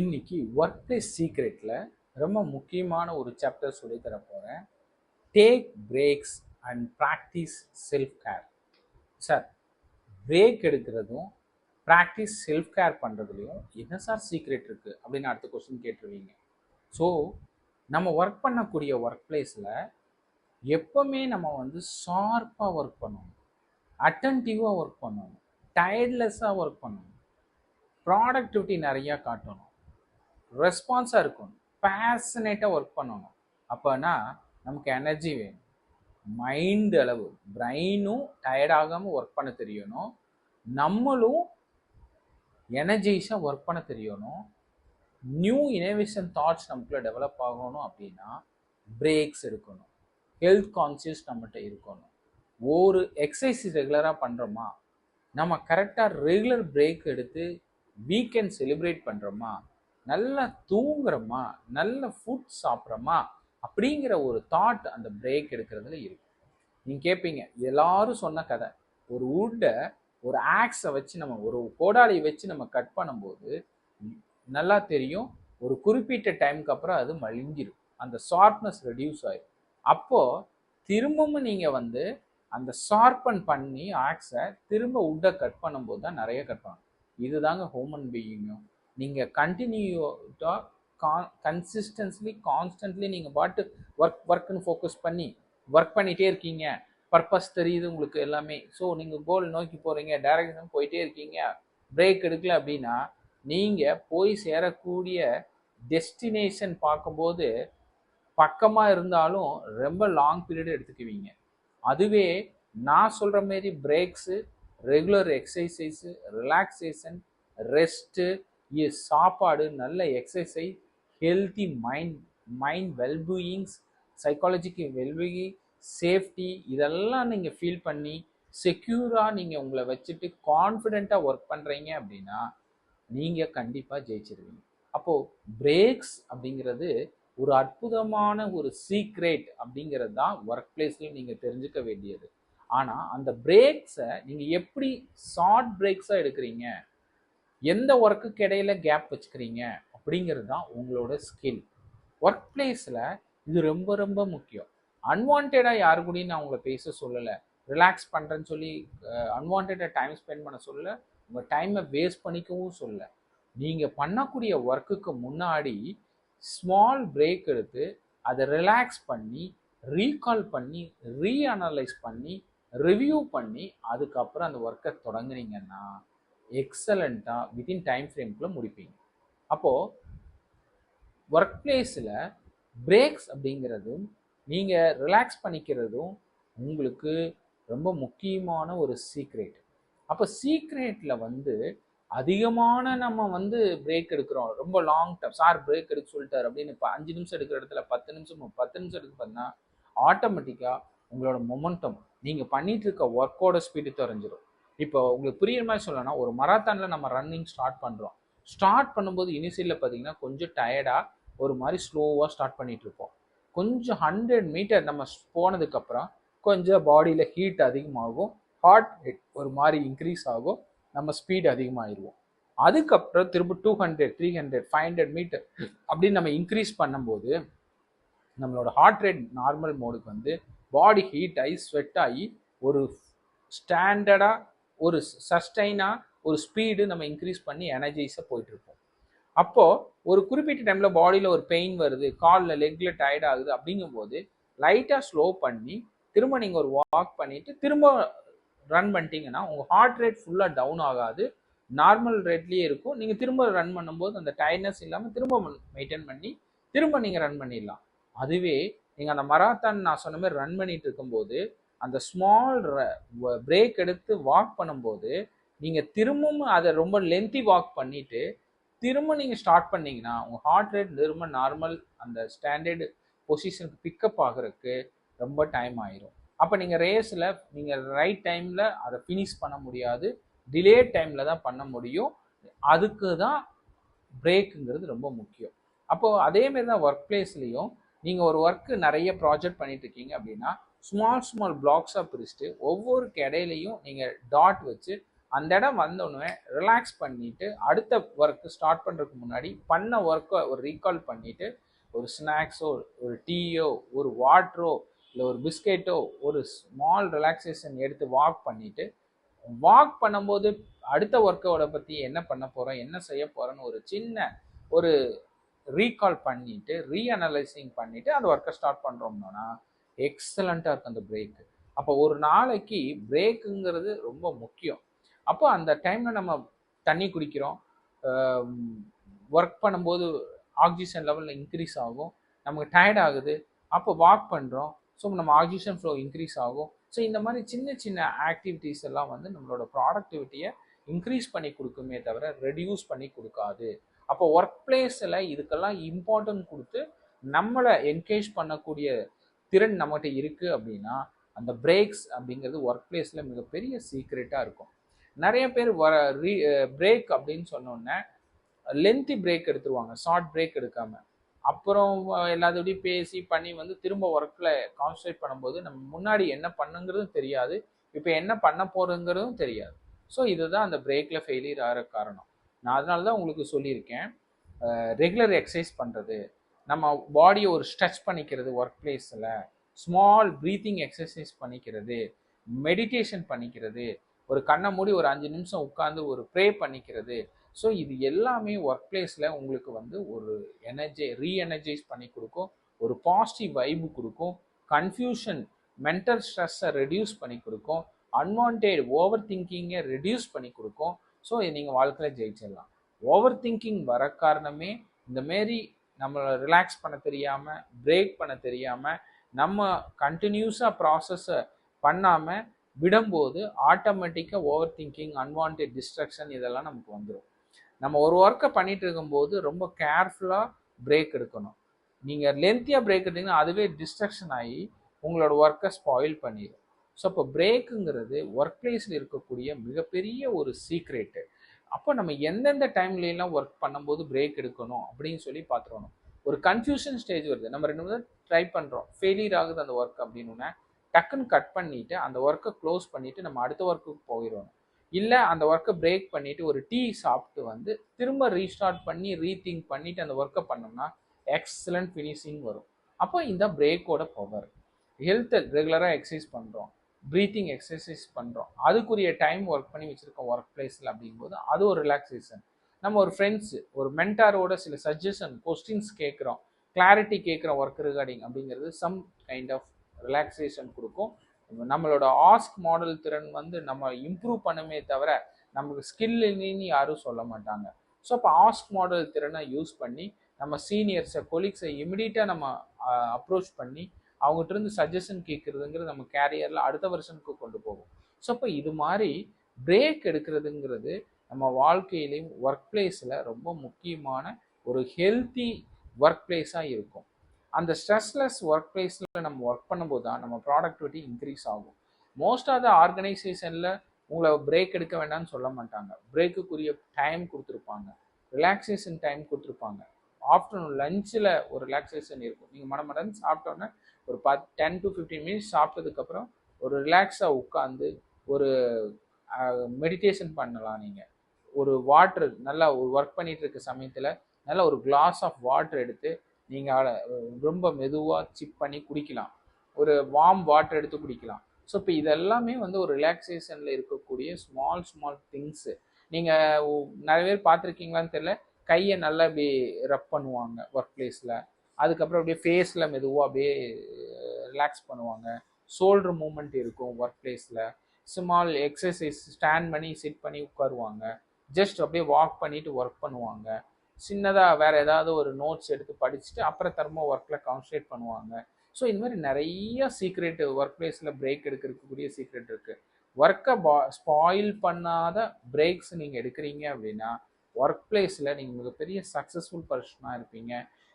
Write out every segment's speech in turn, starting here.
இன்னைக்கு work place சீக்ரெட்ல ரொம்ப முக்கியமான ஒரு சாப்டர் சொல்லி தர போறேன். Take breaks and practise self care. Sir, break எடுக்கிறதும் ப்ராக்டிஸ் செல்ஃப் கேர் பண்ணுறதுலையும் என்ன சார் சீக்ரெட் இருக்குது அப்படின்னு அடுத்த கொஸ்டின் கேட்டுருவீங்க. ஸோ நம்ம ஒர்க் பண்ணக்கூடிய ஒர்க் பிளேஸில் எப்போவுமே நம்ம ஷார்ப்பாக ஒர்க் பண்ணணும், அட்டன்டிவாக ஒர்க் பண்ணணும், டயர்ட்லெஸ்ஸாக ஒர்க் பண்ணணும், ப்ராடக்டிவிட்டி நிறையா காட்டணும், ரெஸ்பான்ஸாக இருக்கணும், பேஷனேட்டாக ஒர்க் பண்ணணும். அப்போனா நமக்கு எனர்ஜி வேணும், மைண்ட் அளவு பிரெயினும் டயர்டாகாமல் ஒர்க் பண்ண தெரியணும், நம்மளும் எனர்ஜைஸாக ஒர்க் பண்ண தெரியணும், நியூ இனோவேஷன் தாட்ஸ் நமக்குள்ள டெவலப் ஆகணும். அப்படின்னா பிரேக்ஸ் எடுக்கணும், ஹெல்த் கான்சியஸ் நம்மகிட்ட இருக்கணும். ஒரு எக்ஸசைஸ் ரெகுலராக பண்ணுறோமா, நம்ம கரெக்டாக ரெகுலர் பிரேக் எடுத்து வீக்கெண்ட் செலிப்ரேட் பண்ணுறோமா, நல்லா தூங்குறோமா, நல்ல ஃபுட் சாப்பிட்றோமா அப்படிங்கிற ஒரு தாட் அந்த பிரேக் எடுக்கிறதுல இருக்கு. நீங்கள் கேட்பீங்க, எல்லாரும் சொன்ன கதை, ஒரு வுட்டை ஒரு ஆக்ஸை வச்சு நம்ம ஒரு கோடாலியை வச்சு நம்ம கட் பண்ணும்போது நல்லா தெரியும், ஒரு குறிப்பிட்ட டைமுக்கு அப்புறம் அது மலிஞ்சிடும், அந்த ஷார்ப்னஸ் ரெடியூஸ் ஆயிடும். அப்போது திரும்பவும் நீங்கள் அந்த ஷார்பன் பண்ணி ஆக்ஸை திரும்ப வுட்டை கட் பண்ணும்போது தான் நிறைய கட் பண்ணணும். இதுதாங்க ஹியூமன் பீயிங்கும். நீங்கள் கண்டினியூட்டாக கன்சிஸ்டன்ஸ்லி கான்ஸ்டன்ட்லி நீங்கள் பாட்டு ஒர்க்குன்னு ஃபோக்கஸ் பண்ணி ஒர்க் பண்ணிகிட்டே இருக்கீங்க, பர்பஸ் தெரியுது உங்களுக்கு எல்லாமே. ஸோ நீங்கள் கோல் நோக்கி போகிறீங்க, டைரக்ஷன் போயிட்டே இருக்கீங்க, பிரேக் எடுக்கல அப்படின்னா நீங்கள் போய் சேரக்கூடிய டெஸ்டினேஷன் பார்க்கும்போது பக்கமாக இருந்தாலும் ரொம்ப லாங் பீரியட் எடுத்துக்குவீங்க. அதுவே நான் சொல்கிற மாரி breaks, regular exercise, relaxation, rest, சாப்பாடு, நல்ல exercise, healthy mind wellbeings, psychological wellbeing, safety, இதெல்லாம் நீங்கள் ஃபீல் பண்ணி செக்யூராக நீங்கள் உங்களை வச்சுட்டு கான்ஃபிடெண்ட்டாக ஒர்க் பண்ணுறீங்க அப்படின்னா நீங்கள் கண்டிப்பாக ஜெயிச்சிருவீங்க. அப்போது பிரேக்ஸ் அப்படிங்கிறது ஒரு அற்புதமான ஒரு சீக்ரெட் அப்படிங்கிறது தான் ஒர்க் பிளேஸ்லையும் நீங்கள் தெரிஞ்சுக்க வேண்டியது. ஆனால் அந்த பிரேக்ஸை நீங்கள் எப்படி ஷார்ட் பிரேக்ஸாக எடுக்கிறீங்க, எந்த ஒர்க்குக்கு இடையில கேப் வச்சுக்கிறீங்க அப்படிங்கிறது தான் உங்களோட ஸ்கில். ஒர்க் பிளேஸில் இது ரொம்ப ரொம்ப முக்கியம். அன்வான்டாக யாரு கூடயும் நான் உங்களை பேச சொல்லலை, ரிலாக்ஸ் பண்ணுறேன்னு சொல்லி அன்வான்டாக டைம் ஸ்பெண்ட் பண்ண சொல்லலை, உங்கள் டைமை வேஸ்ட் பண்ணிக்கவும் சொல்லலை. நீங்கள் பண்ணக்கூடிய ஒர்க்குக்கு முன்னாடி ஸ்மால் பிரேக் எடுத்து அதை ரிலாக்ஸ் பண்ணி ரீகால் பண்ணி ரீஅனலைஸ் பண்ணி ரிவ்யூ பண்ணி அதுக்கப்புறம் அந்த ஒர்க்கை தொடங்குனீங்கன்னா எக்ஸலண்ட்டாக வித்தின் டைம் ஃப்ரேம்குள்ளே முடிப்பீங்க. அப்போது ஒர்க் பிளேஸில் பிரேக்ஸ் அப்படிங்கிறதும் நீங்கள் ரிலாக்ஸ் பண்ணிக்கிறதும் உங்களுக்கு ரொம்ப முக்கியமான ஒரு சீக்ரெட். அப்போ சீக்ரெட்டில் அதிகமான நம்ம பிரேக் எடுக்கிறோம், ரொம்ப லாங் டைம். சார் பிரேக் எடுக்க சொல்லிட்டார் அப்படின்னு இப்போ 5 நிமிஷம் எடுக்கிற இடத்துல 10 நிமிஷம் எடுக்க பார்த்தீங்கன்னா ஆட்டோமேட்டிக்காக உங்களோட மொமெண்டம், நீங்கள் பண்ணிட்டு இருக்க ஒர்க்கோட ஸ்பீடு குறைஞ்சிரும். இப்போ உங்களுக்கு புரியுற மாதிரி சொல்லணும்னா, ஒரு மராத்தானில் நம்ம ரன்னிங் ஸ்டார்ட் பண்ணுறோம். ஸ்டார்ட் பண்ணும்போது இனிஷியலில் பார்த்தீங்கன்னா கொஞ்சம் டயர்டாக ஒரு மாதிரி ஸ்லோவாக ஸ்டார்ட் பண்ணிட்டு இருப்போம். கொஞ்சம் 100 மீட்டர் நம்ம போனதுக்கப்புறம் கொஞ்சம் பாடியில் ஹீட் அதிகமாகும், ஹார்ட் ரேட் ஒரு மாதிரி இன்க்ரீஸ் ஆகும், நம்ம ஸ்பீட் அதிகமாகிடுவோம். அதுக்கப்புறம் திரும்ப 200, 300, 500 மீட்டர் அப்படின்னு நம்ம இன்க்ரீஸ் பண்ணும்போது நம்மளோட ஹார்ட் ரேட் நார்மல் மோடுக்கு பாடி ஹீட் ஆகி ஸ்வெட் ஆகி ஒரு ஸ்டாண்டர்டாக ஒரு சஸ்டைனாக ஒரு ஸ்பீடு நம்ம இன்க்ரீஸ் பண்ணி எனர்ஜைஸாக போயிட்டுருப்போம். அப்போது ஒரு குறிப்பிட்ட டைமில் பாடியில் ஒரு பெயின் வருது, காலில் லெக்கில் டயர்ட் ஆகுது அப்படிங்கும்போது லைட்டாக ஸ்லோ பண்ணி திரும்ப நீங்கள் ஒரு வாக் பண்ணிவிட்டு திரும்ப ரன் பண்ணிட்டீங்கன்னா உங்கள் ஹார்ட் ரேட் ஃபுல்லாக டவுன் ஆகாது, நார்மல் ரேட்லேயே இருக்கும். நீங்கள் திரும்ப ரன் பண்ணும்போது அந்த டயர்ட்னஸ் இல்லாமல் திரும்ப மெயின்டைன் பண்ணி திரும்ப நீங்கள் ரன் பண்ணிடலாம். அதுவே நீங்கள் அந்த மராத்தான் நான் சொன்ன மாதிரி ரன் பண்ணிட்டு இருக்கும்போது அந்த ஸ்மால் பிரேக் எடுத்து வாக் பண்ணும்போது நீங்கள் திரும்பவும் அதை ரொம்ப லென்த்தி வாக் பண்ணிவிட்டு திரும்ப நீங்கள் ஸ்டார்ட் பண்ணிங்கன்னா உங்கள் ஹார்ட் ரேட் திரும்ப நார்மல் அந்த ஸ்டாண்டர்டு பொசிஷனுக்கு பிக்கப் ஆகிறதுக்கு ரொம்ப டைம் ஆயிரும். அப்போ நீங்கள் ரேஸில் நீங்கள் ரைட் டைமில் அதை ஃபினிஷ் பண்ண முடியாது, டிலே டைமில் தான் பண்ண முடியும். அதுக்கு தான் பிரேக்குங்கிறது ரொம்ப முக்கியம். அப்போது அதேமாரி தான் ஒர்க் பிளேஸ்லேயும் நீங்கள் ஒரு ஒர்க்கு நிறைய ப்ராஜெக்ட் பண்ணிட்டு இருக்கீங்க அப்படின்னா ஸ்மால் பிளாக்ஸாக பிரிச்சுட்டு ஒவ்வொரு இடையிலையும் நீங்கள் டாட் வச்சு அந்த இடம் வந்தோடனே ரிலாக்ஸ் பண்ணிட்டு அடுத்த ஒர்க்கு ஸ்டார்ட் பண்ணுறதுக்கு முன்னாடி பண்ண ஒர்க்கை ஒரு ரீகால் பண்ணிட்டு ஒரு ஸ்நாக்ஸோ, ஒரு டீயோ, ஒரு வாட்டரோ, இல்லை ஒரு பிஸ்கெட்டோ, ஒரு ஸ்மால் ரிலாக்ஸேஷன் எடுத்து வாக் பண்ணிட்டு, வாக் பண்ணும்போது அடுத்த ஒர்க்கோட பற்றி என்ன பண்ண போகிறோம், என்ன செய்ய போகிறோன்னு ஒரு சின்ன ஒரு ரீகால் பண்ணிட்டு ரீஅனலைசிங் பண்ணிட்டு அந்த ஒர்க்கை ஸ்டார்ட் பண்ணுறோம்னா எக்ஸலண்ட்டாக இருக்கும் அந்த பிரேக்கு. அப்போ ஒரு நாளைக்கு பிரேக்குங்கிறது ரொம்ப முக்கியம். அப்போ அந்த டைமில் நம்ம தண்ணி குடிக்கிறோம், ஒர்க் பண்ணும்போது ஆக்சிஜன் லெவலில் இன்க்ரீஸ் ஆகும், நமக்கு டயர்ட் ஆகுது, அப்போ வாக் பண்ணுறோம், ஸோ நம்ம ஆக்சிஜன் ஃப்ளோ இன்க்ரீஸ் ஆகும். ஸோ இந்த மாதிரி சின்ன சின்ன ஆக்டிவிட்டீஸ் எல்லாம் வந்து நம்மளோட ப்ராடக்டிவிட்டியை இன்க்ரீஸ் பண்ணி கொடுக்குமே தவிர ரெடியூஸ் பண்ணி கொடுக்காது. அப்போ ஒர்க் பிளேஸில் இதுக்கெல்லாம் இம்பார்ட்டன்ட் கொடுத்து நம்மளை என்கேஜ் பண்ணக்கூடிய திறன் நம்மகிட்ட இருக்குது அப்படின்னா அந்த பிரேக்ஸ் அப்படிங்கிறது ஒர்க் பிளேஸில் மிகப்பெரிய சீக்ரெட்டாக இருக்கும். நிறைய பேர் பிரேக் அப்படின்னு சொன்னோன்னே லென்த்தி பிரேக் எடுத்துருவாங்க, ஷார்ட் பிரேக் எடுக்காமல். அப்புறம் எல்லாத்தோடையும் பேசி பண்ணி வந்து திரும்ப ஒர்க்கில் கான்சன்ட்ரேட் பண்ணும்போது நம்ம முன்னாடி என்ன பண்ணுங்கிறதும் தெரியாது, இப்போ என்ன பண்ண போகிறோங்கிறதும் தெரியாது. ஸோ இதுதான் அந்த பிரேக்கில் ஃபெயிலியர் ஆகிற காரணம். நான் அதனால தான் உங்களுக்கு சொல்லியிருக்கேன், ரெகுலர் எக்ஸசைஸ் பண்ணுறது, நம்ம பாடியை ஒரு ஸ்ட்ரெச் பண்ணிக்கிறது, ஒர்க் பிளேஸில் ஸ்மால் ப்ரீத்திங் எக்ஸசைஸ் பண்ணிக்கிறது, மெடிடேஷன் பண்ணிக்கிறது, ஒரு கண்ணை மூடி ஒரு 5 நிமிஷம் உட்காந்து ஒரு ப்ரே பண்ணிக்கிறது. ஸோ இது எல்லாமே ஒர்க் பிளேஸில் உங்களுக்கு வந்து ஒரு ரீஎனர்ஜைஸ் பண்ணி கொடுக்கும், ஒரு பாசிட்டிவ் வைபு கொடுக்கும், கன்ஃபியூஷன் மென்டல் ஸ்ட்ரெஸ்ஸை ரெடியூஸ் பண்ணி கொடுக்கும், அன்வான்ட் ஓவர் திங்கிங்கை ரெடியூஸ் பண்ணி கொடுக்கும். ஸோ நீங்கள் வாழ்க்கையில் ஜெயிச்சிடலாம். ஓவர் திங்கிங் வர காரணமே இந்தமாரி நம்மளை ரிலாக்ஸ் பண்ண தெரியாமல், பிரேக் பண்ண தெரியாமல், நம்ம கண்டினியூஸாக ப்ராசஸை பண்ணாமல் விடும்போது ஆட்டோமேட்டிக்காக ஓவர் திங்கிங், அன்வான்ட் டிஸ்ட்ரக்ஷன் இதெல்லாம் நமக்கு வந்துடும். நம்ம ஒரு ஒர்க்கை பண்ணிட்டு இருக்கும்போது ரொம்ப கேர்ஃபுல்லாக பிரேக் எடுக்கணும். நீங்கள் லென்த்தியாக பிரேக் எடுத்தீங்கன்னா அதுவே டிஸ்ட்ரக்ஷன் ஆகி உங்களோட ஒர்க்கை ஸ்பாயில் பண்ணிடும். ஸோ அப்போ பிரேக்குங்கிறது ஒர்க் பிளேஸில் இருக்கக்கூடிய மிகப்பெரிய ஒரு சீக்ரெட்டு. அப்போ நம்ம எந்தெந்த டைம்லாம் ஒர்க் பண்ணும்போது பிரேக் எடுக்கணும் அப்படின்னு சொல்லி பார்த்துருவோம். ஒரு கன்ஃபியூஷன் ஸ்டேஜ் வருது, நம்ம 2 மூணு ட்ரை பண்ணுறோம், ஃபெயிலியர் ஆகுது அந்த ஒர்க் அப்படின்னா டக்குன்னு கட் பண்ணிவிட்டு அந்த ஒர்க்கை க்ளோஸ் பண்ணிவிட்டு நம்ம அடுத்த ஒர்க்குக்கு போயிடணும். இல்லை அந்த ஒர்க்கை பிரேக் பண்ணிவிட்டு ஒரு டீ சாப்பிட்டு வந்து திரும்ப ரீஸ்டார்ட் பண்ணி ரீதிங்க் பண்ணிவிட்டு அந்த ஒர்க்கை பண்ணோம்னா எக்ஸலண்ட் ஃபினிஷிங் வரும். அப்போ இந்த பிரேக்கோட பவர். ஹெல்த்தை ரெகுலராக எக்ஸசைஸ் பண்ணுறோம், ப்ரீத்திங் எக்ஸசைஸ் பண்ணுறோம், அதுக்குரிய டைம் ஒர்க் பண்ணி வச்சுருக்கோம் ஒர்க் பிளேஸில் அப்படிங்கும்போது அது ஒரு ரிலாக்ஸேஷன். நம்ம ஒரு ஃப்ரெண்ட்ஸு ஒரு மென்டாரோட சில சஜஷன் கொஸ்டின்ஸ் கேட்குறோம், கிளாரிட்டி கேட்குறோம் ஒர்க் ரிகார்டிங் அப்படிங்கிறது சம் கைண்ட் ஆஃப் ரிலாக்ஸேஷன் கொடுக்கும். நம்மளோட ஆஸ்க் மாடல் திறன் வந்து நம்ம இம்ப்ரூவ் பண்ணுமே தவிர நமக்கு ஸ்கில் இல்லைன்னு யாரும் சொல்ல மாட்டாங்க. ஸோ அப்போ ஆஸ்க் மாடல் திறனை யூஸ் பண்ணி நம்ம சீனியர்ஸை, கொலீக்ஸை இமிடியட்டாக நம்ம அப்ரோச் பண்ணி அவங்ககிட்ட இருந்து சஜஷன் கேட்குறதுங்கிறது நம்ம கேரியரில் அடுத்த வருஷனுக்கு கொண்டு போகும். ஸோ அப்போ இது மாதிரி பிரேக் எடுக்கிறதுங்கிறது நம்ம வாழ்க்கையிலையும் ஒர்க் பிளேஸில் ரொம்ப முக்கியமான ஒரு ஹெல்த்தி ஒர்க் பிளேஸாக இருக்கும். அந்த ஸ்ட்ரெஸ்லெஸ் ஒர்க் பிளேஸில் நம்ம ஒர்க் பண்ணும்போது தான் நம்ம ப்ராடக்டிவிட்டி இன்க்ரீஸ் ஆகும். மோஸ்ட் ஆஃப் த ஆர்கனைசேஷனில் உங்களை பிரேக் எடுக்க வேண்டாம்னு சொல்ல மாட்டாங்க, பிரேக்குக்குரிய டைம் கொடுத்துருப்பாங்க, ரிலாக்ஸேஷன் டைம் கொடுத்துருப்பாங்க. ஆஃப்டர்நூன் லஞ்சில் ஒரு ரிலாக்ஸேஷன் இருக்கும், நீங்கள் மடமடன்னு சாப்பிட்டோன்னே ஒரு 10 to 15 மினிட்ஸ் சாப்பிட்டதுக்கப்புறம் ஒரு ரிலாக்ஸாக உட்காந்து ஒரு மெடிடேஷன் பண்ணலாம். நீங்கள் ஒரு வாட்ரு நல்லா ஒரு ஒர்க் பண்ணிகிட்டு இருக்க சமயத்தில் நல்லா ஒரு கிளாஸ் ஆஃப் வாட்டர் எடுத்து நீங்கள் ரொம்ப மெதுவாக சிப் பண்ணி குடிக்கலாம், ஒரு வார்ம் வாட்டர் எடுத்து குடிக்கலாம். ஸோ இப்போ இதெல்லாமே வந்து ஒரு ரிலாக்ஸேஷனில் இருக்கக்கூடிய ஸ்மால் திங்ஸு. நீங்கள் நிறைய பேர் பார்த்துருக்கீங்களான்னு தெரியல, கையை நல்லா இப்படி ரப் பண்ணுவாங்க ஒர்க் பிளேஸில், அதுக்கப்புறம் அப்படியே ஃபேஸில் மெதுவாக அப்படியே ரிலாக்ஸ் பண்ணுவாங்க, ஷோல்டர் மூமெண்ட் இருக்கும் ஒர்க் பிளேஸில், ஸ்மால் எக்ஸசைஸ் ஸ்டாண்ட் பண்ணி சிட் பண்ணி உட்காருவாங்க, ஜஸ்ட் அப்படியே வாக் பண்ணிவிட்டு ஒர்க் பண்ணுவாங்க, சின்னதாக வேறு ஏதாவது ஒரு நோட்ஸ் எடுத்து படிச்சுட்டு அப்புறம் திரும்ப ஒர்க்கில் கான்சன்ட்ரேட் பண்ணுவாங்க. ஸோ இந்த மாதிரி நிறைய சீக்ரெட் ஒர்க் பிளேஸில் பிரேக் எடுக்கிறதுக்குரிய சீக்ரெட் இருக்குது. ஒர்க்கை ஸ்பாயில் பண்ணாத பிரேக்ஸ் நீங்கள் எடுக்கிறீங்க அப்படின்னா ஒர்க் பிளேஸில் நீங்கள் மிகப்பெரிய சக்ஸஸ்ஃபுல் பர்சனாக இருப்பீங்க,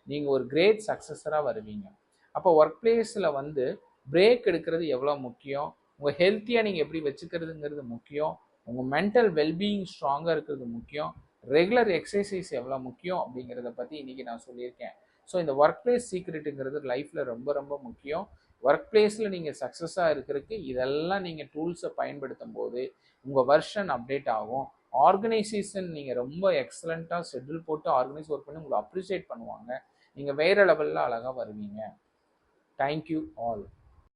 நீங்கள் ஒரு கிரேட் சக்ஸஸராக வருவீங்க. அப்போ ஒர்க் பிளேஸில் வந்து பிரேக் எடுக்கிறது எவ்வளோ முக்கியம், உங்கள் ஹெல்த்தியாக நீங்கள் எப்படி வச்சுக்கிறதுங்கிறது முக்கியம், உங்கள் மென்டல் வெல்பீயிங் ஸ்ட்ராங்காக இருக்கிறது முக்கியம், ரெகுலர் எக்ஸசைஸ் எவ்வளோ முக்கியம் அப்படிங்கிறத பற்றி இன்றைக்கி நான் சொல்லியிருக்கேன். ஸோ இந்த ஒர்க் பிளேஸ் சீக்ரெட்டுங்கிறது லைஃப்பில் ரொம்ப ரொம்ப முக்கியம். ஒர்க் பிளேஸில் நீங்கள் சக்ஸஸாக இருக்கிறதுக்கு இதெல்லாம் நீங்கள் டூல்ஸை பயன்படுத்தும் போது உங்கள் வெர்ஷன் அப்டேட் ஆகும். ஆர்கனைசேஷன் நீங்கள் ரொம்ப எக்ஸலண்ட்டாக ஷெட்யூல் போட்டு ஆர்கனைஸ் ஒர்க் பண்ணி உங்களை அப்ரிஷியேட் பண்ணுவாங்க. நீங்கள் வேறு லெவலில் அழகாக வருவீங்க. Thank you all.